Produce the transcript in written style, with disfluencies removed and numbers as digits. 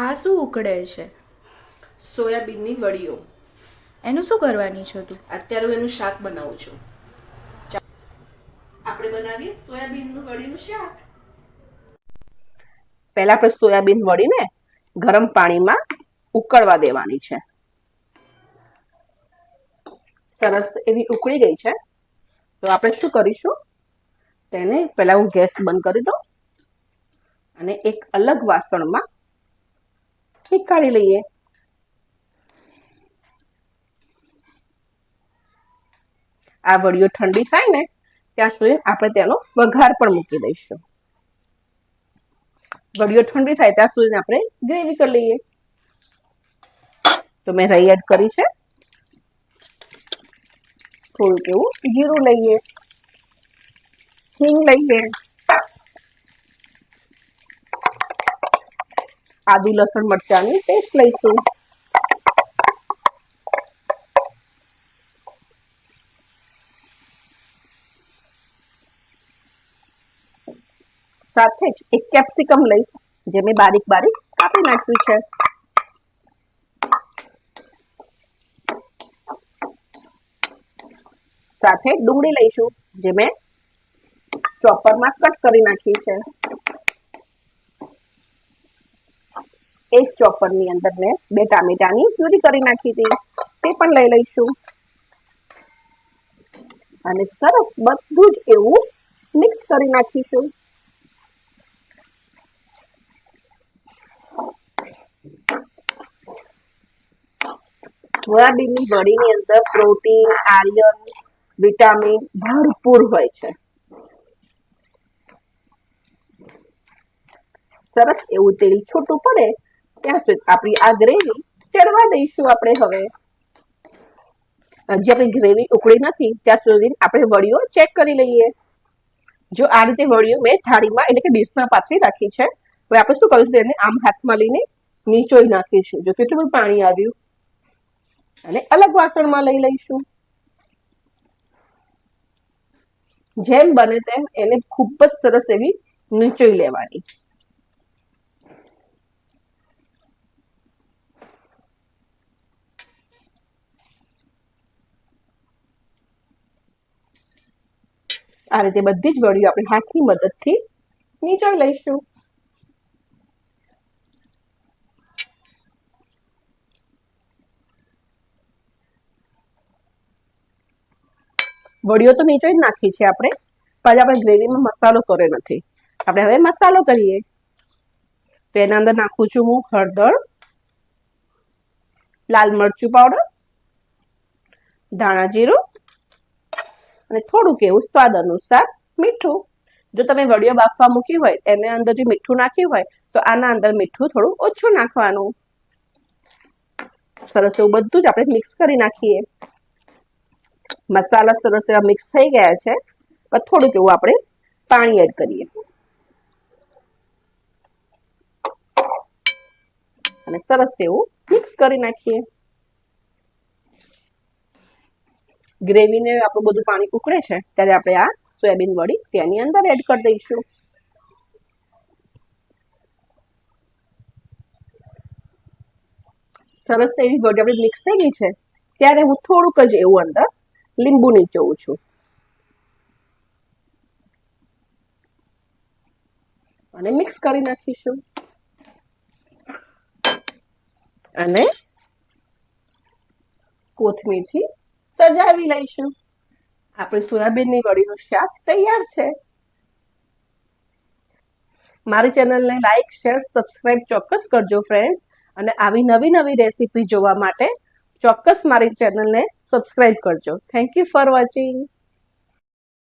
આ શું ઉકળે છે? સોયાબીનની વડીઓ. એનું શું કરવાની છો તું? અત્યારે હું એનું શાક બનાવું છું. આપણે બનાવીએ સોયાબીનનું વડીનું શાક. પહેલા આપણે સોયાબીન વડીને ગરમ પાણીમાં ઉકળવા દેવાની છે. સરસ એવી ઉકળી ગઈ છે. તો આપણે શું કરીશું, તેને પહેલા હું ગેસ બંધ કરી દઉં અને એક અલગ વાસણમાં નીકાળી લઈએ. આ વડીઓ ઠંડી થાય ને ત્યાં સુધી આપણે તેનો વઘાર પણ મૂકી દઈશું. વડીઓ ઠંડી થાય ત્યાં સુધી આપણે ગ્રેવી કરી લઈએ. તો મેં રાઈ એડ કરી છે. થોડુંક એવું જીરું લઈએ, હિંગ લઈએ, આદુ લસણ મરચાંની પેસ્ટ લઈશું, સાથે જ એક કેપ્સિકમ લઈશ જે મેં બારીક બારીક કાપી નાખ્યું છે. સાથે ડુંગળી લઈશું જે મેં ચોપરમાં કટ કરી નાખી છે. એક ચોપરની અંદર મેં 2 ટામેટાની પ્યુરી કરી નાખી હતી, તે પણ લઈ લઈશું અને સરસ બધું જ એવું મિક્સ કરી નાખીશું. સોયાબીનની વડીની અંદર પ્રોટીન, આયર્ન, વિટામિન ભરપૂર હોય છે. સરસ એવું તેલ છૂટું પડે ત્યાં સુધી આપણી આ ગ્રેવી ચડવા દઈશું. આપણે હવે હજી આપણી ગ્રેવી ઉકળી નથી ત્યાં સુધી આપણે વડીઓ ચેક કરી લઈએ. જો આ રીતે વડીઓ મેં થાળીમાં એટલે કે ડીશમાં પાથરી રાખી છે. હવે આપણે શું કરીશું, તેને આમ હાથમાં લઈને નીચોઈ નાખીશું. જો કેટલું બધું પાણી આવ્યું અને અલગ વાસણમાં લઈ લઈશું. જેમ બને તેમ એને ખૂબ જ સરસ એવી નીચોઈ લેવાની. આ રીતે બધી જ વડીઓ આપણે હાથની મદદથી નીચોઈ લઈશું. વડીઓ તો નીચોઈ જ નાખી છે આપણે, પણ આપણે ગ્રેવીમાં મસાલો કર્યો નથી. આપણે હવે મસાલો કરીએ. તો એના અંદર નાખું છું હું હળદર, લાલ મરચું પાવડર, ધાણા જીરું અને થોડુંક એવું સ્વાદ અનુસાર મીઠું. જો તમે વડીઓ બાફવા મૂકી હોય એના અંદર જે મીઠું નાખ્યું હોય તો આના અંદર મીઠું થોડું ઓછું નાખવાનું. સરસ એવું બધું જ આપણે મિક્સ કરી નાખીએ. મસાલા સરસ એવા મિક્સ થઈ ગયા છે. પણ થોડુંક એવું આપણે પાણી એડ કરીએ અને સરસ એવું મિક્સ કરી નાખીએ. ગ્રેવીને આપણું બધું પાણી ઉકળે છે ત્યારે આપણે આ સોયાબીન વડી તેની અંદર એડ કરી દઈશું. સરસ એવી વડી આપણી મિક્સ થઈ ગઈ છે ત્યારે હું થોડુંક જ એવું અંદર લીંબુ નીચોવું છું અને મિક્સ કરી નાખીશું અને કોથમીરથી સજાવી લઈશું. આપણી સોયાબીનની વડીનું શાક તૈયાર છે. મારી ચેનલને લાઈક, શેર, સબસ્ક્રાઇબ ચોક્કસ કરજો ફ્રેન્ડ્સ. અને આવી નવી નવી રેસીપી જોવા માટે ચોક્કસ મારી ચેનલને સબસ્ક્રાઇબ કરજો. Thank you for watching.